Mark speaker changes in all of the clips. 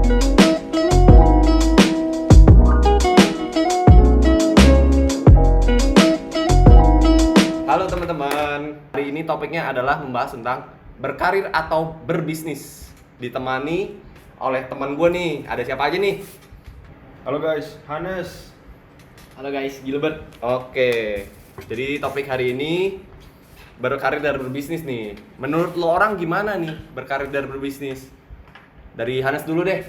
Speaker 1: Halo teman-teman, hari ini topiknya adalah membahas tentang berkarir atau berbisnis. Ditemani oleh teman gue nih, ada siapa aja nih?
Speaker 2: Halo guys, Hanes.
Speaker 3: Halo guys, Gilbert.
Speaker 1: Oke, jadi topik hari ini berkarir dan berbisnis nih. Menurut lo orang gimana nih berkarir dan berbisnis? Dari Hanes dulu deh.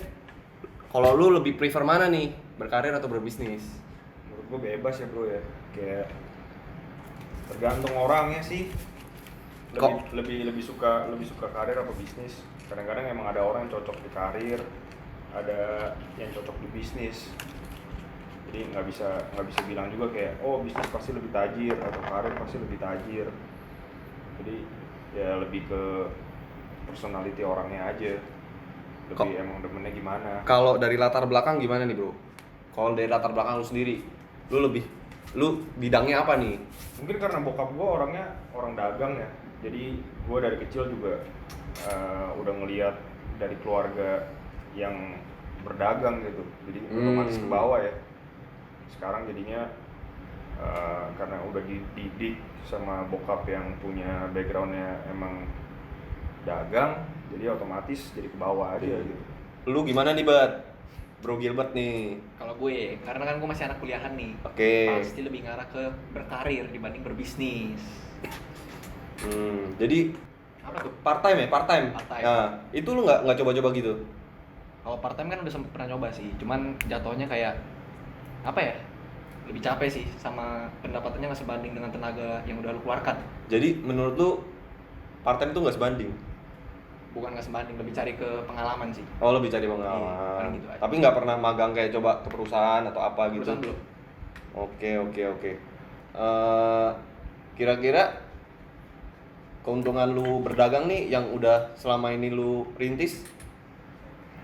Speaker 1: Kalau lu lebih prefer mana nih, berkarir atau berbisnis?
Speaker 2: Menurut gue bebas ya bro ya, kayak tergantung orangnya sih. Lebih suka karir apa bisnis. Kadang-kadang emang ada orang yang cocok di karir, ada yang cocok di bisnis. Jadi nggak bisa bilang juga kayak oh bisnis pasti lebih tajir atau karir pasti lebih tajir. Jadi ya lebih ke personality orangnya aja. Lebih emang demennya gimana.
Speaker 1: Kalau dari latar belakang gimana nih bro? Kalau dari latar belakang lu sendiri, lu bidangnya apa nih?
Speaker 2: Mungkin karena bokap gue orangnya orang dagang ya, jadi gue dari kecil juga udah ngeliat dari keluarga yang berdagang gitu, jadi otomatis ke bawah ya. Sekarang jadinya karena udah dididik sama bokap yang punya backgroundnya emang dagang, jadi otomatis jadi ke bawah aja gitu.
Speaker 1: Lu gimana nih Bro Gilbert nih?
Speaker 3: Kalau gue, karena kan gue masih anak kuliahan nih.
Speaker 1: Oke.
Speaker 3: Pasti lebih ngarah ke berkarir dibanding berbisnis.
Speaker 1: Jadi
Speaker 3: Apa tuh?
Speaker 1: part time ya, part time.
Speaker 3: Part-time.
Speaker 1: Nah, itu lu nggak coba-coba gitu?
Speaker 3: Kalau part time kan udah sempet pernah coba sih, cuman jatuhnya kayak apa ya? Lebih capek sih, sama pendapatannya nggak sebanding dengan tenaga yang udah lu keluarkan.
Speaker 1: Jadi menurut lu part time itu nggak sebanding?
Speaker 3: Bukan nggak sebanding, lebih cari ke pengalaman sih.
Speaker 1: Oh, lebih cari
Speaker 3: Iya,
Speaker 1: pengalaman.
Speaker 3: paling gitu aja.
Speaker 1: Tapi nggak pernah magang kayak coba ke perusahaan atau apa gitu?
Speaker 3: Perusahaan belum.
Speaker 1: Oke. Kira-kira keuntungan lu berdagang nih yang udah selama ini lu rintis,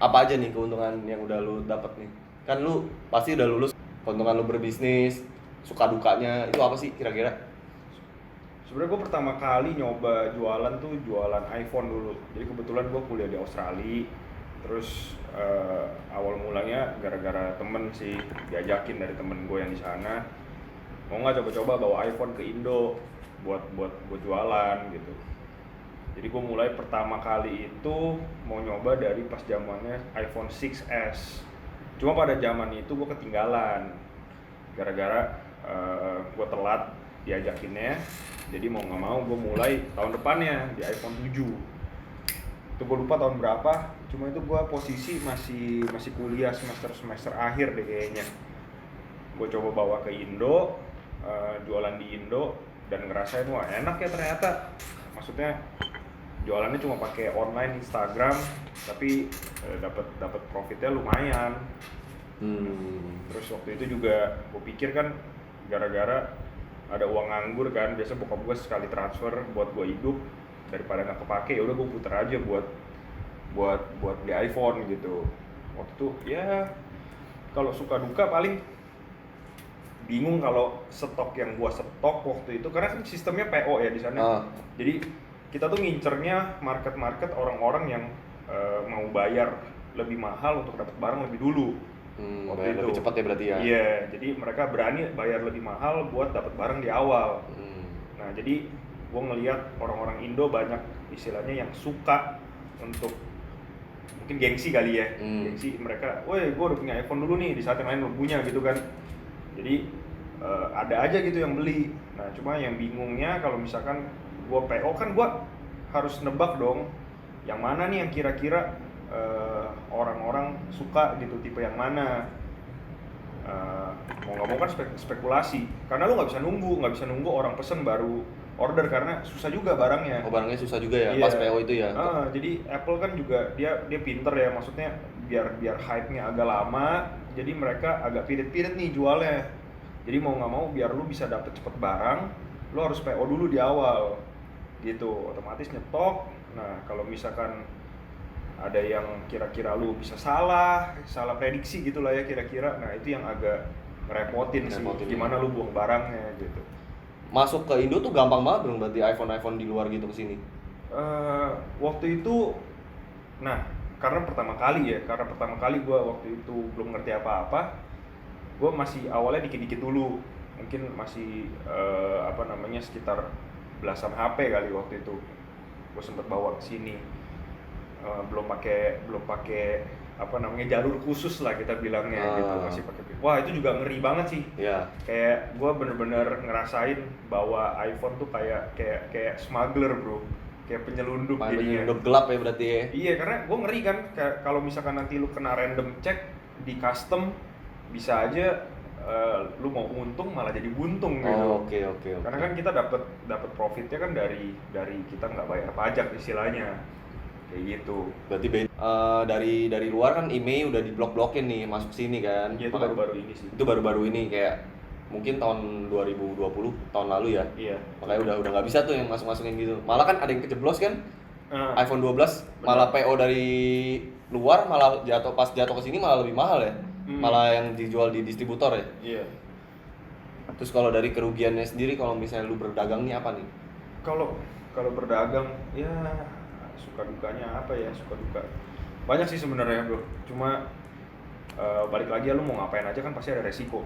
Speaker 1: apa aja nih keuntungan yang udah lu dapat nih? Kan lu pasti udah lulus, keuntungan lu berbisnis, suka dukanya itu apa sih kira-kira?
Speaker 2: Sebenarnya gue pertama kali nyoba jualan tuh jualan iPhone dulu. Jadi kebetulan gue kuliah di Australia. Terus awal mulanya gara-gara temen sih, diajakin dari temen gue yang di sana. Mau nggak coba-coba bawa iPhone ke Indo buat jualan gitu. Jadi gue mulai pertama kali itu mau nyoba dari pas zamannya iPhone 6s. Cuma pada zaman itu gue ketinggalan. Gara-gara gue telat diajakinnya. Jadi mau nggak mau gue mulai tahun depannya di iPhone 7. Itu gue lupa tahun berapa. Cuma itu gue posisi masih kuliah semester akhir deh kayaknya. Gue coba bawa ke Indo, jualan di Indo dan ngerasain wah enak ya ternyata. Maksudnya jualannya cuma pakai online Instagram, tapi dapat profitnya lumayan. Terus waktu itu juga gue pikir kan gara-gara ada uang nganggur kan, biasa bokap gue sekali transfer buat gue hidup, daripada nggak kepake ya udah gue puter aja buat beli iPhone gitu. Waktu itu ya kalau suka duka paling bingung kalau stok yang gua stok waktu itu karena kan sistemnya PO ya di sana. Jadi kita tuh ngincernya market orang-orang yang mau bayar lebih mahal untuk dapat barang lebih dulu.
Speaker 1: Waktu itu lebih cepat ya berarti ya.
Speaker 2: Iya, jadi mereka berani bayar lebih mahal buat dapat barang di awal. Nah, jadi gua ngelihat orang-orang Indo banyak istilahnya yang suka untuk mungkin gengsi kali ya. Gengsi mereka, "Woi, gua udah punya iPhone dulu nih, di saat yang lain belum punya" gitu kan. Jadi ada aja gitu yang beli. Nah cuma yang bingungnya kalau misalkan gue PO kan gue harus nebak dong yang mana nih yang kira-kira orang-orang suka gitu, tipe yang mana. Mau nggak mau kan spekulasi karena lu nggak bisa nunggu orang pesen baru order karena susah juga barangnya.
Speaker 1: Barangnya susah juga ya,
Speaker 2: Iya.
Speaker 1: pas PO itu ya.
Speaker 2: Jadi Apple kan juga dia pinter ya, maksudnya biar hype-nya agak lama, jadi mereka agak pirit-pirit nih jualnya. Jadi mau nggak mau biar lu bisa dapet cepet barang, lu harus PO dulu di awal, gitu. Otomatis nyetok. Nah kalau misalkan ada yang kira-kira lu bisa salah prediksi gitulah ya kira-kira, nah itu yang agak ngerepotin sih. Gimana lu buang barangnya gitu.
Speaker 1: Masuk ke Indo tuh gampang banget dong berarti iPhone di luar gitu ke sini.
Speaker 2: Waktu itu, nah karena pertama kali gue waktu itu belum ngerti apa-apa, gue masih awalnya dikit-dikit dulu, mungkin masih sekitar belasan HP kali waktu itu gue sempet bawa ke sini. Belum pakai jalur khusus lah kita bilangnya gitu, masih pakai. Wah itu juga ngeri banget sih.
Speaker 1: Iya.
Speaker 2: Kayak gue bener-bener ngerasain bawa iPhone tuh kayak smuggler bro, kayak penyelundup jadinya.
Speaker 1: Penyelundup gelap ya berarti ya.
Speaker 2: Iya, karena gue ngeri kan kalau misalkan nanti lu kena random check di custom, bisa aja lu mau untung malah jadi buntung gitu.
Speaker 1: Oke.
Speaker 2: Karena kan kita dapat profitnya kan dari kita nggak bayar pajak istilahnya, kayak gitu.
Speaker 1: Berarti dari luar kan email udah diblok-blokin nih masuk sini kan.
Speaker 2: Iya, itu baru-baru ini sih.
Speaker 1: Itu baru-baru ini kayak mungkin tahun 2020 tahun lalu ya.
Speaker 2: Iya.
Speaker 1: Makanya udah nggak bisa tuh yang masuk-masukin gitu. Malah kan ada yang kejeblos kan. iPhone 12
Speaker 2: benar.
Speaker 1: malah PO dari luar malah pas jatuh ke sini malah lebih mahal ya. Malah yang dijual di distributor ya.
Speaker 2: Iya.
Speaker 1: Terus kalau dari kerugiannya sendiri kalau misalnya lu berdagang nih apa nih?
Speaker 2: Kalau berdagang ya suka dukanya apa ya, suka duka banyak sih sebenarnya bro. Cuma balik lagi ya, lu mau ngapain aja kan pasti ada resiko.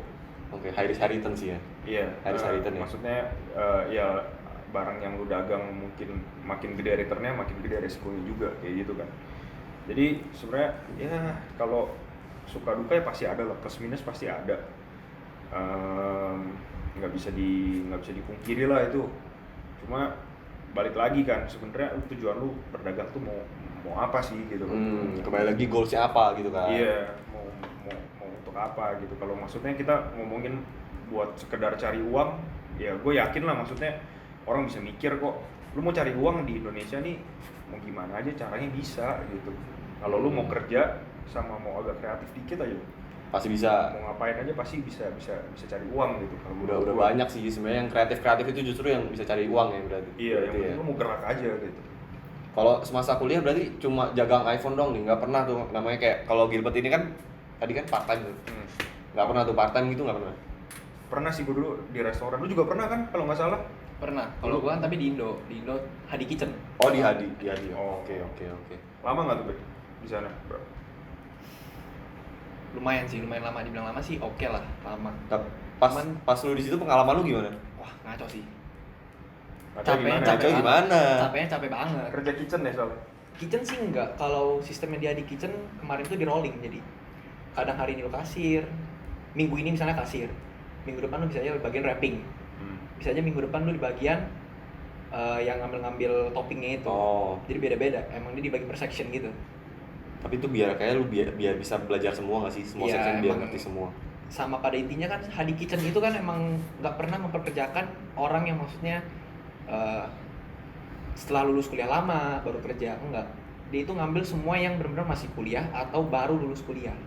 Speaker 1: Oke, high risk high return sih ya.
Speaker 2: Iya.
Speaker 1: High risk high return ya.
Speaker 2: Maksudnya ya barang yang lu dagang mungkin makin gede returnnya, makin gede resikonya juga kayak gitu kan. Jadi sebenarnya ya kalau suka duka ya pasti ada lah, plus minus pasti ada. Nggak bisa dipungkiri lah itu. Cuma balik lagi kan sebenarnya tujuan lu berdagang tuh mau apa sih gitu.
Speaker 1: Kembali lagi goalsnya apa gitu kan.
Speaker 2: Iya, mau untuk apa gitu. Kalau maksudnya kita ngomongin buat sekedar cari uang, ya gue yakin lah, maksudnya orang bisa mikir kok. Lu mau cari uang di Indonesia nih mau gimana aja caranya bisa gitu. Kalau lu mau kerja sama mau agak kreatif dikit aja,
Speaker 1: pasti bisa.
Speaker 2: mau ngapain aja pasti bisa cari uang gitu. Kalau
Speaker 1: Udah banyak sih sebenarnya yang kreatif itu justru yang bisa cari uang ya berarti.
Speaker 2: Iya, yang penting
Speaker 1: ya.
Speaker 2: lu mau gerak aja gitu.
Speaker 1: Kalau semasa kuliah berarti cuma jagang iPhone dong nih, nggak pernah tuh namanya kayak kalau Gilbert ini kan tadi kan part time tuh. Nggak pernah tuh part time gitu, nggak pernah.
Speaker 2: Pernah sih gue dulu di restoran. Lu juga pernah kan kalau nggak salah?
Speaker 3: Pernah. Kalau gua kan tapi di Indo Hadi Kitchen.
Speaker 1: Oh di Hadi.
Speaker 2: Oh.
Speaker 1: Oke.
Speaker 2: Lama nggak tuh Bet di sana bro?
Speaker 3: Lumayan lama, dibilang lama sih oke lah, lama.
Speaker 1: Pas lu di situ pengalaman lu gimana?
Speaker 3: Wah, ngaco sih.
Speaker 2: Capek
Speaker 1: gimana?
Speaker 3: Capeknya capek banget.
Speaker 2: Kerja kitchen ya soalnya?
Speaker 3: Kitchen sih enggak, kalau sistemnya dia di kitchen kemarin tuh di rolling, jadi kadang hari ini lu kasir, minggu ini misalnya kasir, minggu depan lu bisa aja di bagian wrapping, bisa aja minggu depan lu di bagian yang ngambil toppingnya itu. Jadi beda-beda, emang dia dibagi per section gitu.
Speaker 1: Tapi itu biar kayak lu biar bisa belajar semua nggak sih, semua
Speaker 3: Ya,
Speaker 1: section biar ngerti semua.
Speaker 3: Sama pada intinya kan Hadi Kitchen itu kan emang nggak pernah memperkerjakan orang yang maksudnya setelah lulus kuliah lama baru kerja, enggak. Dia itu ngambil semua yang benar-benar masih kuliah atau baru lulus kuliah.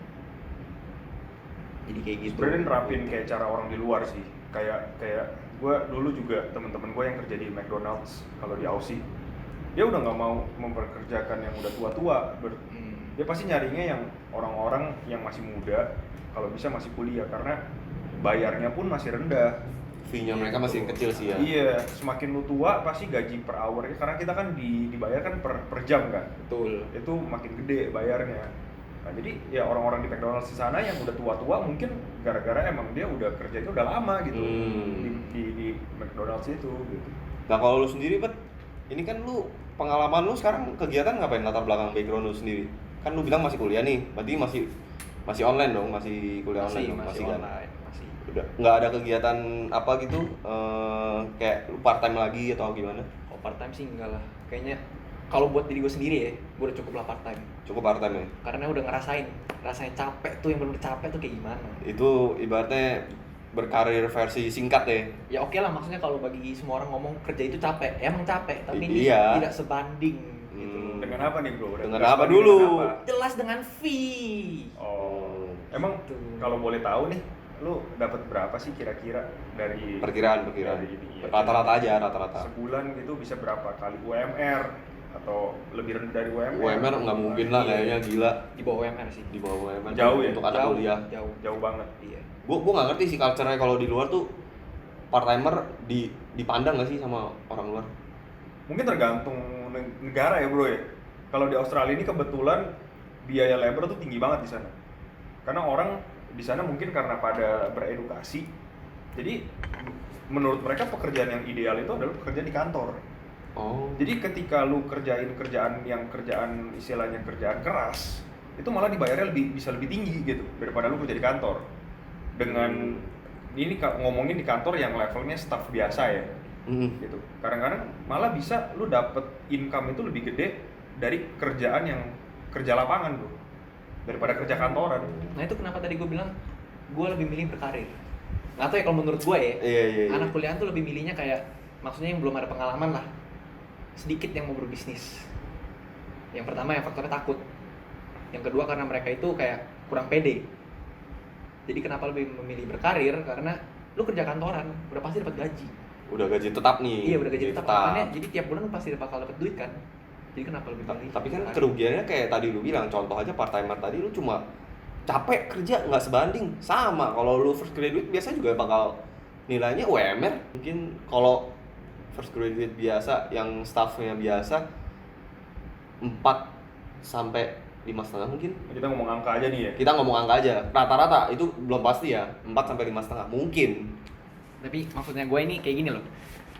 Speaker 3: Jadi kayak gitu.
Speaker 2: Sebenarnya nerapin kayak cara orang di luar sih. Kayak gue dulu juga teman-teman gue yang kerja di McDonald's kalau di Aussie, dia udah nggak mau memperkerjakan yang udah tua-tua. Dia pasti nyarinya yang orang-orang yang masih muda, kalau bisa masih kuliah, karena bayarnya pun masih rendah.
Speaker 1: Fee-nya mereka masih kecil sih ya.
Speaker 2: Iya, semakin lu tua pasti gaji per hour, karena kita kan dibayar kan per jam kan.
Speaker 3: Betul.
Speaker 2: Itu makin gede bayarnya. Nah, jadi ya orang-orang di McDonald's di sana yang udah tua-tua mungkin gara-gara emang dia udah kerjanya udah lama gitu di McDonald's itu gitu.
Speaker 1: Nah kalau lu sendiri Bet, ini kan lu pengalaman lu sekarang kegiatan ngapain, latar belakang background lu sendiri? Kan lu bilang masih kuliah nih, berarti masih online dong, masih kuliah online dong,
Speaker 3: masih
Speaker 1: kan?
Speaker 3: online, masih.
Speaker 1: Udah nggak ada kegiatan apa gitu kayak lu part time lagi atau gimana?
Speaker 3: Kalau part time sih enggak lah. Kayaknya kalau buat diri gue sendiri ya, gue udah cukup lah part time.
Speaker 1: Cukup part time ya?
Speaker 3: Karena udah ngerasain capek tuh, yang bener-bener capek tuh kayak gimana.
Speaker 1: Itu ibaratnya berkarir versi singkat ya?
Speaker 3: Ya oke lah, maksudnya kalau bagi semua orang ngomong kerja itu capek, emang capek, tapi ini
Speaker 1: Iya.
Speaker 3: tidak sebanding gitu.
Speaker 2: Dengan apa nih bro?
Speaker 1: Dengan apa dulu?
Speaker 3: Jelas dengan fee.
Speaker 2: Oh, emang
Speaker 3: Gitu.
Speaker 2: kalau boleh tahu nih, lu dapat berapa sih kira-kira dari
Speaker 1: Perkiraan.
Speaker 2: dari ini, ya?
Speaker 1: Rata-rata aja, rata-rata.
Speaker 2: Sebulan gitu bisa berapa kali UMR atau lebih rendah dari UMR?
Speaker 1: UMR nggak mungkin lah kayaknya, gila.
Speaker 3: Di bawah UMR sih.
Speaker 1: Di bawah UMR.
Speaker 2: Jauh ya?
Speaker 1: Untuk anak kuliah.
Speaker 2: Jauh banget.
Speaker 3: Iya.
Speaker 1: Gue nggak ngerti sih culture-nya kalau di luar tuh part timer dipandang nggak sih sama orang luar?
Speaker 2: Mungkin tergantung negara ya bro ya. Kalau di Australia ini kebetulan biaya labor tuh tinggi banget di sana. Karena orang di sana mungkin karena pada beredukasi, jadi menurut mereka pekerjaan yang ideal itu adalah pekerjaan di kantor.
Speaker 1: Oh.
Speaker 2: Jadi ketika lu kerjaan istilahnya kerjaan keras, itu malah dibayarnya bisa lebih tinggi gitu daripada lu kerja di kantor. Dengan ini ngomongin di kantor yang levelnya staff biasa ya. Gitu. Kadang-kadang malah bisa lu dapet income itu lebih gede dari kerjaan yang kerja lapangan bro, daripada kerja kantoran.
Speaker 3: Nah itu kenapa tadi gue bilang gue lebih milih berkarir. Nggak tahu ya kalau menurut gue ya,
Speaker 1: Iya.
Speaker 3: anak kuliahan tuh lebih milihnya kayak maksudnya yang belum ada pengalaman lah, sedikit yang mau berbisnis. Yang pertama yang faktornya takut, yang kedua karena mereka itu kayak kurang pede. Jadi kenapa lebih memilih berkarir, karena lu kerja kantoran udah pasti dapat gaji.
Speaker 1: Udah gaji tetap nih.
Speaker 3: Iya udah gaji tetap. Makanya jadi tiap bulan lu pasti bakal dapat duit kan. Jadi kenapa lebih milih?
Speaker 1: Tapi kan
Speaker 3: berkarir?
Speaker 1: kerugiannya kayak tadi lu bilang, contoh aja part timer tadi, lu cuma capek kerja nggak sebanding sama kalau lu first graduate biasa juga bakal nilainya UMR. Mungkin kalau first graduate biasa yang staffnya biasa 4 sampai 5,5 mungkin.
Speaker 2: Kita ngomong angka aja nih ya.
Speaker 1: Kita ngomong angka aja, rata-rata itu belum pasti ya, 4 sampai 5,5 mungkin.
Speaker 3: Tapi maksudnya gue ini kayak gini loh,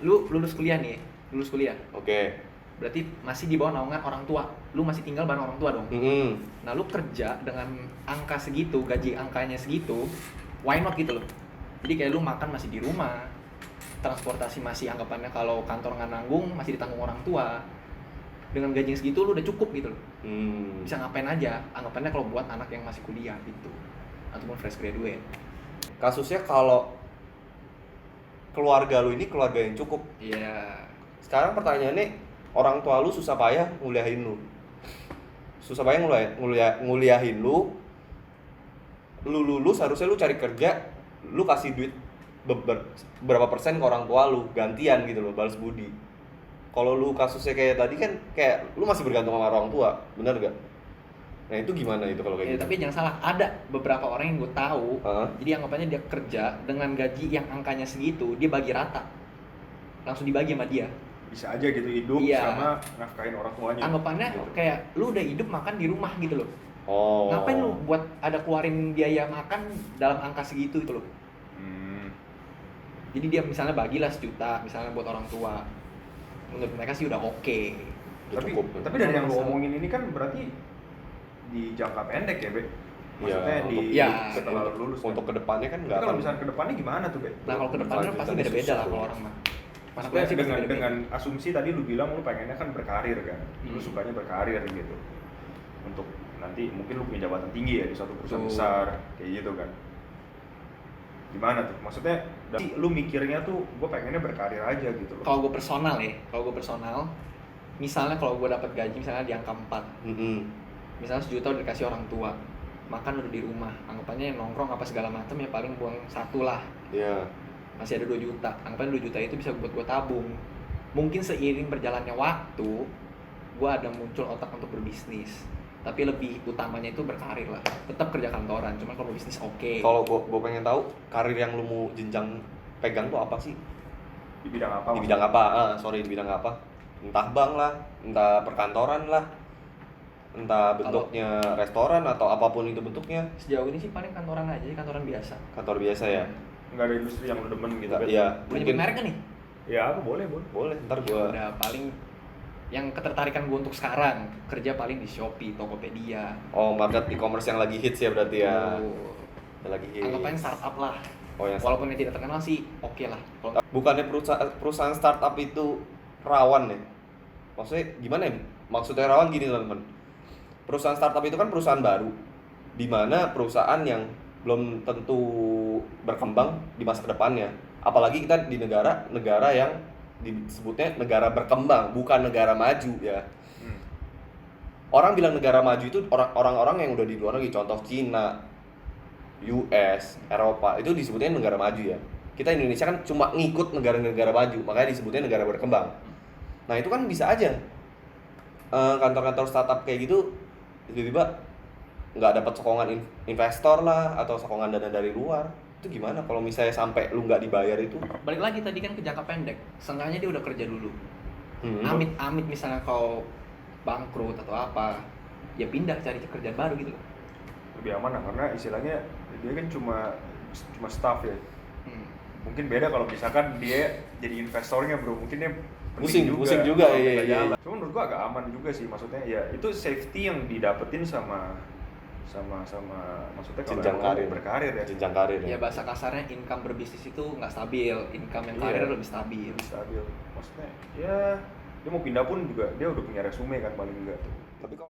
Speaker 3: lu lulus kuliah nih, lulus kuliah,
Speaker 1: Oke.
Speaker 3: berarti masih di bawah naungan orang tua, lu masih tinggal bareng orang tua dong. Nah lu kerja dengan angka segitu, gaji angkanya segitu, why not gitu loh. Jadi kayak lu makan masih di rumah, transportasi masih anggapannya kalau kantor nggak nanggung masih ditanggung orang tua. Dengan gaji yang segitu lu udah cukup gitu loh, bisa ngapain aja, anggapannya kalau buat anak yang masih kuliah gitu, ataupun fresh graduate.
Speaker 1: Kasusnya kalau keluarga lu ini keluarga yang cukup.
Speaker 3: Iya.
Speaker 1: Sekarang pertanyaannya, orang tua lu susah payah nguliahin lu. Susah payah nguliahin lu. Lu lulus harusnya lu cari kerja, lu kasih duit berapa persen ke orang tua lu, gantian gitu loh, balas budi. Kalau lu kasusnya kayak tadi kan kayak lu masih bergantung sama orang tua, bener gak? Nah itu gimana itu kalau kayak gitu?
Speaker 3: Tapi jangan salah, ada beberapa orang yang gue tahu, jadi anggapannya dia kerja dengan gaji yang angkanya segitu, dia bagi rata, langsung dibagi sama dia.
Speaker 2: Bisa aja gitu hidup sama nafkahin orang tuanya.
Speaker 3: Anggapannya kayak lu udah hidup makan di rumah gitu loh.
Speaker 1: Oh.
Speaker 3: Ngapain lu buat ada keluarin biaya makan dalam angka segitu gitu loh. Jadi dia misalnya bagilah 1 juta misalnya buat orang tua. Menurut mereka sih udah oke.
Speaker 2: Tapi dari yang lu omongin ini kan berarti di jangka pendek ya, Be? Maksudnya setelah lulus.
Speaker 1: Untuk kedepannya kan nggak akan.
Speaker 2: Kalau misalnya kedepannya gimana tuh, Be?
Speaker 3: Nah kalau kedepannya pasti beda-beda lah kalau orang mah.
Speaker 2: Maksudnya dengan asumsi tadi lu bilang lu pengennya kan berkarir kan, lu sukanya berkarir gitu. Untuk nanti mungkin lu punya jabatan tinggi ya di suatu perusahaan besar kayak gitu kan. Gimana tuh? Maksudnya lu mikirnya tuh gue pengennya berkarir aja gitu loh.
Speaker 3: Kalau gue personal, misalnya kalau gue dapat gaji misalnya di angka 4, misalnya 1 juta udah dikasih orang tua, makan udah di rumah, anggapannya nongkrong apa segala macam ya paling buang 1 lah.
Speaker 1: Iya.
Speaker 3: Masih ada 2 juta, anggapannya 2 juta itu bisa buat gue tabung. Mungkin seiring berjalannya waktu, gue ada muncul otak untuk berbisnis. Tapi lebih utamanya itu berkarir lah. Tetap kerja kantoran, cuman kalau bisnis oke.
Speaker 1: Kalau gue pengen tahu karir yang lu mau jenjang pegang tuh apa sih?
Speaker 2: Di bidang apa?
Speaker 1: Di bidang apa? Di bidang apa? Entah bank lah, entah perkantoran lah, entah bentuknya restoran atau apapun itu bentuknya.
Speaker 3: Sejauh ini sih paling kantoran aja, kantoran biasa.
Speaker 1: Kantor biasa ya.
Speaker 2: Nggak ada industri yang lu demen gitu kan?
Speaker 1: Iya.
Speaker 3: Boleh nyebut merek kan nih?
Speaker 2: Ya, aku boleh.
Speaker 1: Boleh, ntar gua.
Speaker 3: Udah paling yang ketertarikan gue untuk sekarang kerja paling di Shopee, Tokopedia.
Speaker 1: Oh, market e-commerce yang lagi hits ya berarti ya. Yang lagi hits.
Speaker 3: Anggapannya startup lah.
Speaker 1: Oh, yang
Speaker 3: walaupun yang tidak terkenal sih oke lah.
Speaker 1: Bukannya perusahaan startup itu rawan ya? Maksudnya gimana ya? Maksudnya rawan gini teman-teman. Perusahaan startup itu kan perusahaan baru, di mana perusahaan yang belum tentu berkembang di masa kedepannya. Apalagi kita di negara yang disebutnya negara berkembang, bukan negara maju ya. Orang bilang negara maju itu orang-orang yang udah di luar negeri, contoh Cina, US, Eropa, itu disebutnya negara maju ya. Kita Indonesia kan cuma ngikut negara-negara maju, makanya disebutnya negara berkembang. Nah itu kan bisa aja kantor-kantor startup kayak gitu tiba-tiba nggak dapat sokongan investor lah atau sokongan dana dari luar. Itu gimana kalau misalnya sampai lu nggak dibayar itu?
Speaker 3: Balik lagi tadi kan ke jangka pendek, seenggaknya dia udah kerja dulu. Amit-amit misalnya kau bangkrut atau apa, ya pindah cari kerjaan baru gitu loh.
Speaker 2: Lebih aman lah, karena istilahnya dia kan cuma staff ya. Mungkin beda kalau misalkan dia jadi investornya bro, mungkin dia
Speaker 1: Pusing juga,
Speaker 2: kalau
Speaker 1: iya,
Speaker 2: kita
Speaker 1: iya.
Speaker 2: jalan. Cuma menurut gua agak aman juga sih, maksudnya ya itu safety yang didapetin sama maksudnya kalau
Speaker 1: Jenjang
Speaker 2: emang
Speaker 1: karir.
Speaker 2: mau berkarir ya.
Speaker 1: Jenjang karir
Speaker 3: Ya bahasa kasarnya income berbisnis itu nggak stabil, income yang
Speaker 2: Iya.
Speaker 3: karir lebih stabil.
Speaker 2: Lebih stabil. Maksudnya ya dia mau pindah pun juga dia udah punya resume kan paling enggak tuh.
Speaker 1: Tapi kok